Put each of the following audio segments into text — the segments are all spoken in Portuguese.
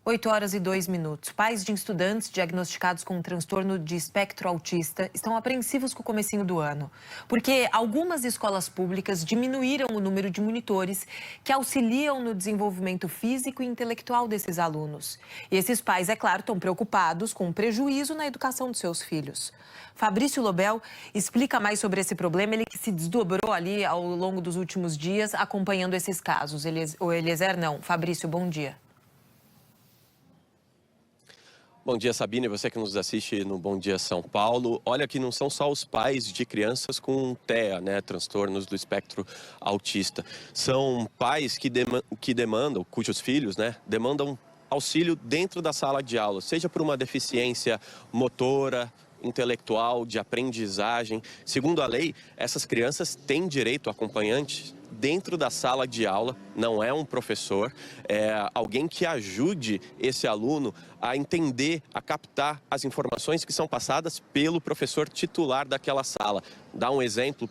8h02. Pais de estudantes diagnosticados com um transtorno de espectro autista estão apreensivos com o comecinho do ano, porque algumas escolas públicas diminuíram o número de monitores que auxiliam no desenvolvimento físico e intelectual desses alunos. E esses pais, é claro, estão preocupados com o prejuízo na educação de seus filhos. Fabrício Lobel explica mais sobre esse problema, ele que se desdobrou ali ao longo dos últimos dias acompanhando esses casos. Fabrício, bom dia. Bom dia, Sabine, você que nos assiste no Bom Dia São Paulo. Olha que não são só os pais de crianças com TEA, né, transtornos do espectro autista. São pais que demandam, cujos filhos, né, demandam auxílio dentro da sala de aula, seja por uma deficiência motora, intelectual, de aprendizagem. Segundo a lei, essas crianças têm direito a acompanhante dentro da sala de aula, não é um professor, é alguém que ajude esse aluno a entender, a captar as informações que são passadas pelo professor titular daquela sala. Dá um exemplo,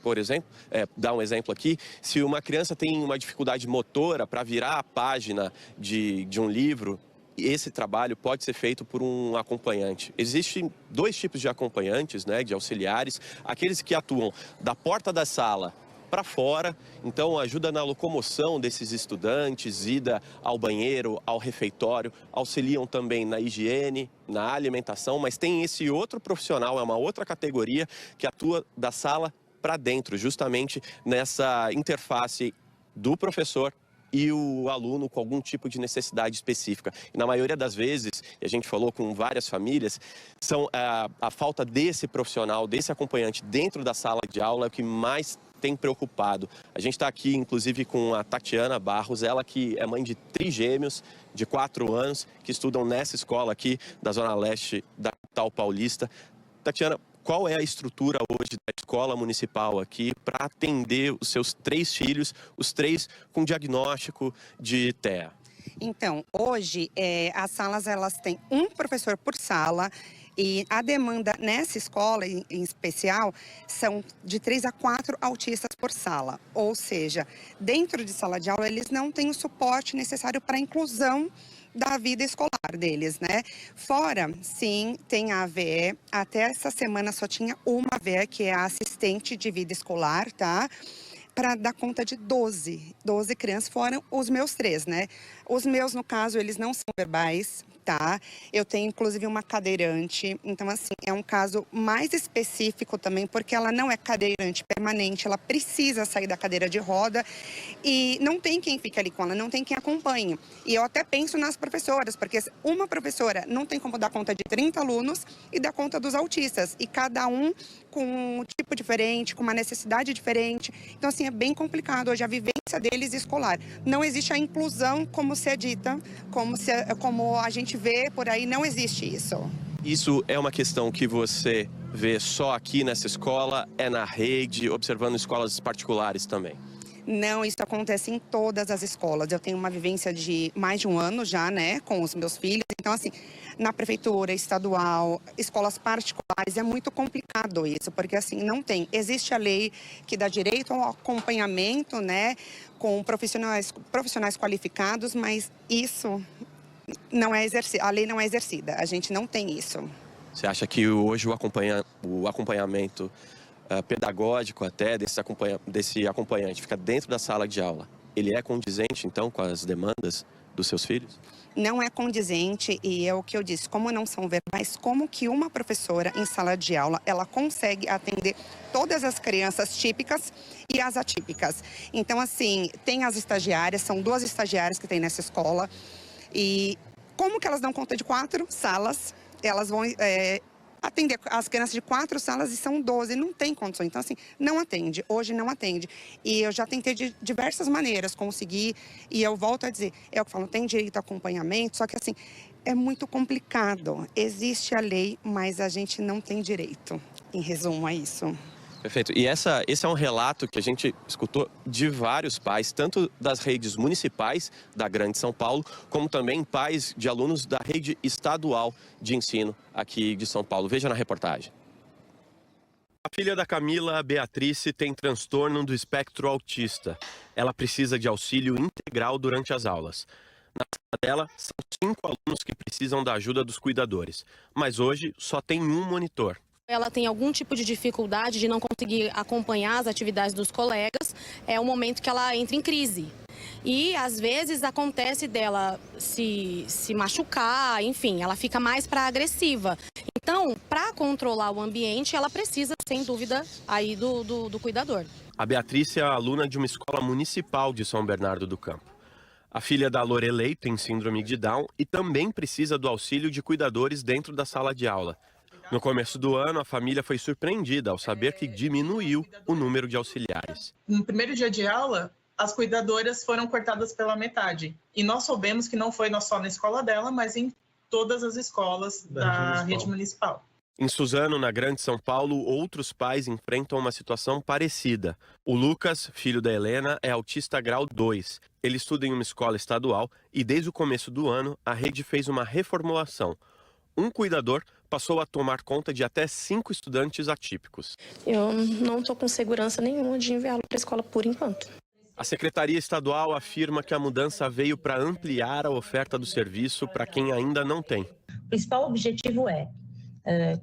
aqui, se uma criança tem uma dificuldade motora para virar a página de um livro, esse trabalho pode ser feito por um acompanhante. Existem dois tipos de acompanhantes, né, de auxiliares, aqueles que atuam da porta da sala para fora, então ajuda na locomoção desses estudantes, ida ao banheiro, ao refeitório, auxiliam também na higiene, na alimentação, mas tem esse outro profissional, é uma outra categoria que atua da sala para dentro, justamente nessa interface do professor e o aluno com algum tipo de necessidade específica. E na maioria das vezes, e a gente falou com várias famílias, são a falta desse profissional, desse acompanhante dentro da sala de aula é o que mais tem preocupado. A gente está aqui, inclusive, com a Tatiana Barros, ela que é mãe de trigêmeos de 4 anos, que estudam nessa escola aqui da Zona Leste da capital paulista. Tatiana, qual é a estrutura hoje da escola municipal aqui para atender os seus 3 filhos, os 3 com diagnóstico de TEA? Então, hoje, as salas elas têm um professor por sala e a demanda nessa escola, em especial, são de 3 a 4 autistas por sala. Ou seja, dentro de sala de aula, eles não têm o suporte necessário para a inclusão da vida escolar deles, né? Fora, sim, tem a AVE. Até essa semana só tinha uma AVE, que é a assistente de vida escolar, tá? Para dar conta de 12 crianças, foram os meus 3, né? Os meus, no caso, eles não são verbais, tá? Eu tenho, inclusive, uma cadeirante. Então, assim, é um caso mais específico também, porque ela não é cadeirante permanente, ela precisa sair da cadeira de roda e não tem quem fique ali com ela, não tem quem acompanhe. E eu até penso nas professoras, porque uma professora não tem como dar conta de 30 alunos e dar conta dos autistas. E cada um com um tipo diferente, com uma necessidade diferente. Então, assim, é bem complicado hoje a vivência deles escolar. Não existe a inclusão como se é dita, como a gente vê por aí, não existe isso. Isso é uma questão que você vê só aqui nessa escola, é na rede, observando escolas particulares também? Não, isso acontece em todas as escolas. Eu tenho uma vivência de mais de um ano já, né, com os meus filhos. Então, assim, na prefeitura, estadual, escolas particulares, é muito complicado isso, porque, assim, não tem. Existe a lei que dá direito ao acompanhamento, né, com profissionais qualificados, mas isso não é exercido, a lei não é exercida. A gente não tem isso. Você acha que hoje o acompanhamento pedagógico até desse acompanhante fica dentro da sala de aula, ele é condizente, então, com as demandas dos seus filhos? Não é condizente e é o que eu disse, como não são verbais, como que uma professora em sala de aula, ela consegue atender todas as crianças típicas e as atípicas. Então, assim, tem as estagiárias, são 2 estagiárias que tem nessa escola e como que elas dão conta de 4 salas, elas vão atender as crianças de 4 salas e são 12, não tem condição. Então, assim, não atende, hoje não atende. E eu já tentei de diversas maneiras conseguir, e eu volto a dizer, é o que eu falo, tem direito a acompanhamento, só que, assim, é muito complicado. Existe a lei, mas a gente não tem direito. Em resumo, é isso. Perfeito. E esse é um relato que a gente escutou de vários pais, tanto das redes municipais da Grande São Paulo, como também pais de alunos da rede estadual de ensino aqui de São Paulo. Veja na reportagem. A filha da Camila, a Beatrice, tem transtorno do espectro autista. Ela precisa de auxílio integral durante as aulas. Na sala dela, são 5 alunos que precisam da ajuda dos cuidadores, mas hoje só tem um monitor. Ela tem algum tipo de dificuldade de não conseguir acompanhar as atividades dos colegas, é o momento que ela entra em crise. E, às vezes, acontece dela se machucar, enfim, ela fica mais para agressiva. Então, para controlar o ambiente, ela precisa, sem dúvida, aí do cuidador. A Beatriz é aluna de uma escola municipal de São Bernardo do Campo. A filha da Lorelei tem síndrome de Down e também precisa do auxílio de cuidadores dentro da sala de aula. No começo do ano, a família foi surpreendida ao saber que diminuiu o número de auxiliares. No primeiro dia de aula, as cuidadoras foram cortadas pela metade. E nós soubemos que não foi só na escola dela, mas em todas as escolas da rede municipal. Em Suzano, na Grande São Paulo, outros pais enfrentam uma situação parecida. O Lucas, filho da Helena, é autista grau 2. Ele estuda em uma escola estadual e, desde o começo do ano, a rede fez uma reformulação. Um cuidador passou a tomar conta de até 5 estudantes atípicos. Eu não estou com segurança nenhuma de enviá-lo para a escola por enquanto. A Secretaria Estadual afirma que a mudança veio para ampliar a oferta do serviço para quem ainda não tem. O principal objetivo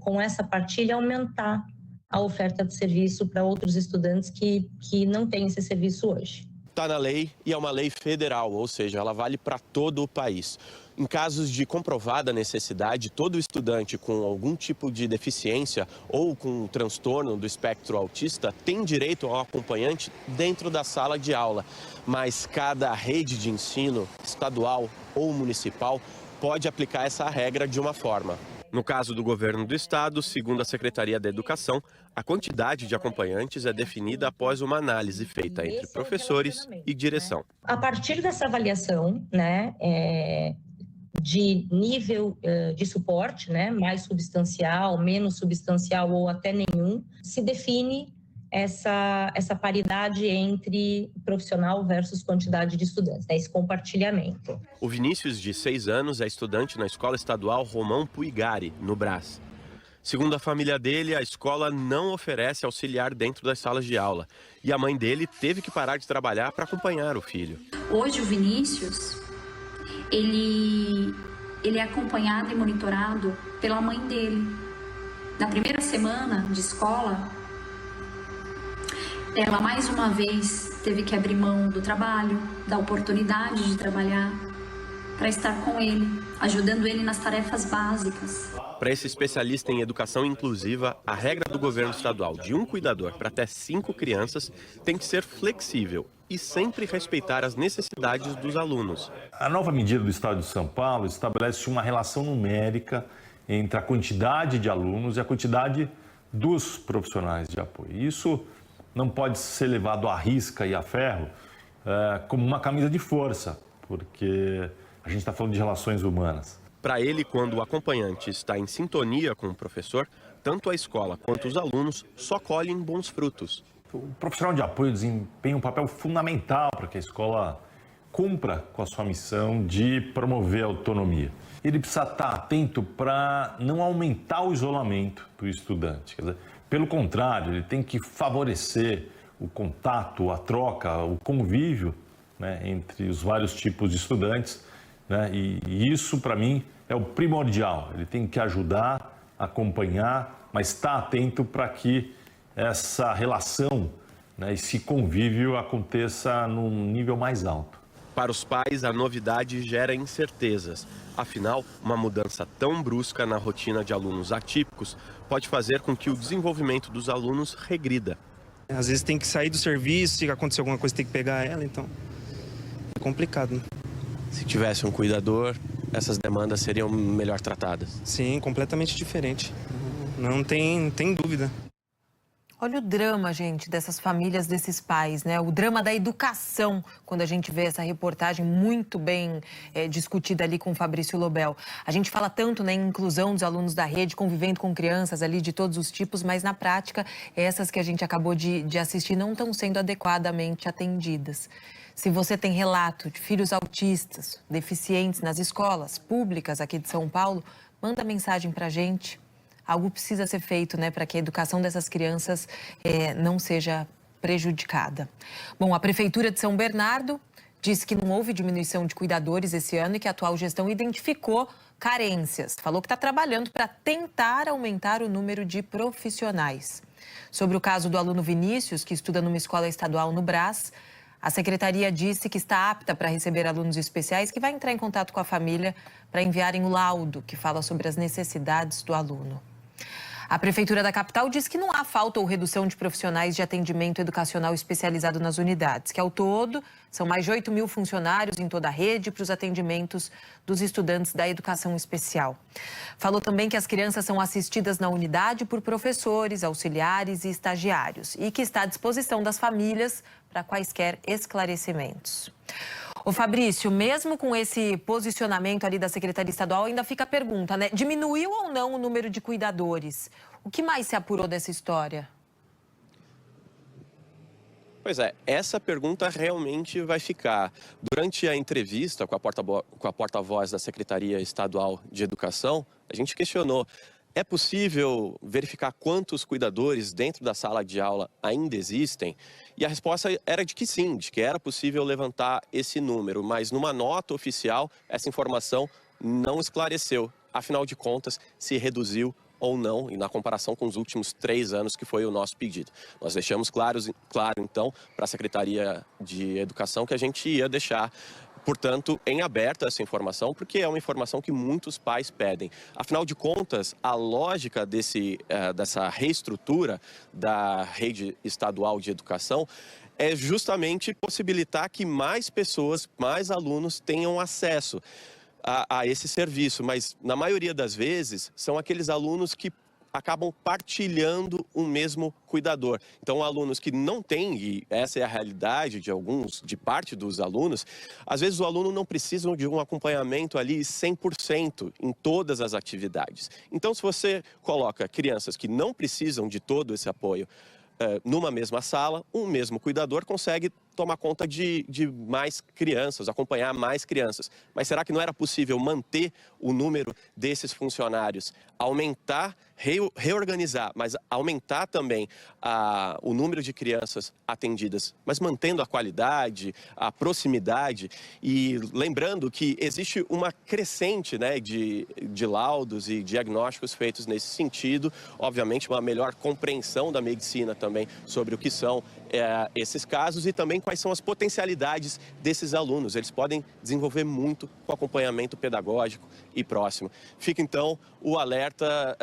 com essa partilha, aumentar a oferta de serviço para outros estudantes que não têm esse serviço hoje. Está na lei e é uma lei federal, ou seja, ela vale para todo o país. Em casos de comprovada necessidade, todo estudante com algum tipo de deficiência ou com transtorno do espectro autista tem direito ao acompanhante dentro da sala de aula. Mas cada rede de ensino, estadual ou municipal, pode aplicar essa regra de uma forma. No caso do governo do estado, segundo a Secretaria da Educação, a quantidade de acompanhantes é definida após uma análise feita entre professores e direção. A partir dessa avaliação, de nível de suporte, mais substancial, menos substancial ou até nenhum, se define essa paridade entre profissional versus quantidade de estudantes, esse compartilhamento. O Vinícius, de 6 anos, é estudante na Escola Estadual Romão Puigari, no Brás. Segundo a família dele, a escola não oferece auxiliar dentro das salas de aula. E a mãe dele teve que parar de trabalhar para acompanhar o filho. Hoje o Vinícius, ele é acompanhado e monitorado pela mãe dele. Na primeira semana de escola, ela mais uma vez teve que abrir mão do trabalho, da oportunidade de trabalhar, para estar com ele, ajudando ele nas tarefas básicas. Para esse especialista em educação inclusiva, a regra do governo estadual de um cuidador para até 5 crianças tem que ser flexível e sempre respeitar as necessidades dos alunos. A nova medida do Estado de São Paulo estabelece uma relação numérica entre a quantidade de alunos e a quantidade dos profissionais de apoio. Isso não pode ser levado à risca e a ferro como uma camisa de força, porque a gente está falando de relações humanas. Para ele, quando o acompanhante está em sintonia com o professor, tanto a escola quanto os alunos só colhem bons frutos. O profissional de apoio desempenha um papel fundamental para que a escola cumpra com a sua missão de promover a autonomia. Ele precisa estar atento para não aumentar o isolamento do estudante. Quer dizer, pelo contrário, ele tem que favorecer o contato, a troca, o convívio, entre os vários tipos de estudantes. E isso, para mim, é o primordial. Ele tem que ajudar, acompanhar, mas estar atento para que essa relação, esse convívio aconteça num nível mais alto. Para os pais, a novidade gera incertezas. Afinal, uma mudança tão brusca na rotina de alunos atípicos pode fazer com que o desenvolvimento dos alunos regrida. Às vezes tem que sair do serviço, se acontecer alguma coisa tem que pegar ela, então é complicado. Se tivesse um cuidador, essas demandas seriam melhor tratadas. Sim, completamente diferente. Não tem dúvida. Olha o drama, gente, dessas famílias, desses pais, né? O drama da educação, quando a gente vê essa reportagem muito bem discutida ali com o Fabrício Lobel. A gente fala tanto, né, em inclusão dos alunos da rede, convivendo com crianças ali de todos os tipos, mas na prática, essas que a gente acabou de assistir não estão sendo adequadamente atendidas. Se você tem relato de filhos autistas, deficientes nas escolas públicas aqui de São Paulo, manda mensagem para a gente. Algo precisa ser feito, né, para que a educação dessas crianças não seja prejudicada. Bom, a Prefeitura de São Bernardo Disse que não houve diminuição de cuidadores esse ano e que a atual gestão identificou carências. Falou que está trabalhando para tentar aumentar o número de profissionais. Sobre o caso do aluno Vinícius, que estuda numa escola estadual no Brás, a secretaria disse que está apta para receber alunos especiais, que vai entrar em contato com a família para enviarem o laudo que fala sobre as necessidades do aluno. A Prefeitura da capital diz que não há falta ou redução de profissionais de atendimento educacional especializado nas unidades, que ao todo são mais de 8 mil funcionários em toda a rede para os atendimentos dos estudantes da educação especial. Falou também que as crianças são assistidas na unidade por professores, auxiliares e estagiários e que está à disposição das famílias para quaisquer esclarecimentos. Ô Fabrício, mesmo com esse posicionamento ali da Secretaria Estadual, ainda fica a pergunta, né? Diminuiu ou não o número de cuidadores? O que mais se apurou dessa história? Pois é, essa pergunta realmente vai ficar. Durante a entrevista com a porta-voz da Secretaria Estadual de Educação, a gente questionou: é possível verificar quantos cuidadores dentro da sala de aula ainda existem? E a resposta era de que sim, de que era possível levantar esse número, mas numa nota oficial essa informação não esclareceu. Afinal de contas, se reduziu ou não, e na comparação com os últimos 3 anos, que foi o nosso pedido. Nós deixamos claro então, para a Secretaria de Educação que a gente ia deixar, portanto, em aberto essa informação, porque é uma informação que muitos pais pedem. Afinal de contas, a lógica dessa reestrutura da rede estadual de educação é justamente possibilitar que mais pessoas, mais alunos tenham acesso a esse serviço, mas na maioria das vezes são aqueles alunos que acabam partilhando o mesmo cuidador. Então, alunos que não têm, e essa é a realidade de parte dos alunos, às vezes o aluno não precisa de um acompanhamento ali 100% em todas as atividades. Então, se você coloca crianças que não precisam de todo esse apoio numa mesma sala, um mesmo cuidador consegue tomar conta de mais crianças, acompanhar mais crianças. Mas será que não era possível manter o número desses funcionários, aumentar, reorganizar, mas aumentar também o número de crianças atendidas, mas mantendo a qualidade, a proximidade? E lembrando que existe uma crescente, né, de laudos e diagnósticos feitos nesse sentido, obviamente uma melhor compreensão da medicina também sobre o que são esses casos e também quais são as potencialidades desses alunos. Eles podem desenvolver muito com acompanhamento pedagógico e próximo. Fica então o alerta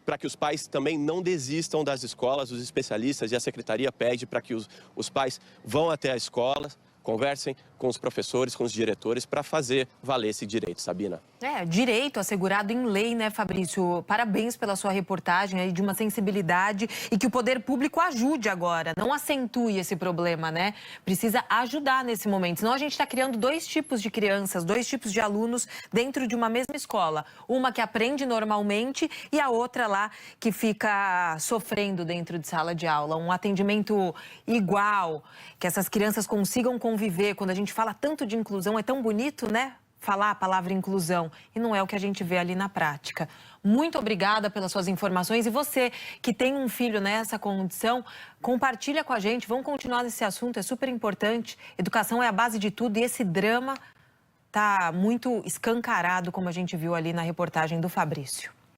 para que os pais também não desistam das escolas. Os especialistas e a secretaria pede para que os pais vão até a escola, conversem com os professores, com os diretores, para fazer valer esse direito, Sabina. Direito assegurado em lei, né, Fabrício? Parabéns pela sua reportagem aí de uma sensibilidade e que o poder público ajude agora, não acentue esse problema, né? Precisa ajudar nesse momento, senão a gente está criando 2 tipos de crianças, 2 tipos de alunos dentro de uma mesma escola. Uma que aprende normalmente e a outra lá que fica sofrendo dentro de sala de aula. Um atendimento igual, que essas crianças consigam conviver. Quando a gente fala tanto de inclusão, é tão bonito, né? Falar a palavra inclusão, e não é o que a gente vê ali na prática. Muito obrigada pelas suas informações, e você que tem um filho nessa condição, compartilha com a gente, vamos continuar nesse assunto, é super importante. Educação é a base de tudo e esse drama tá muito escancarado, como a gente viu ali na reportagem do Fabrício.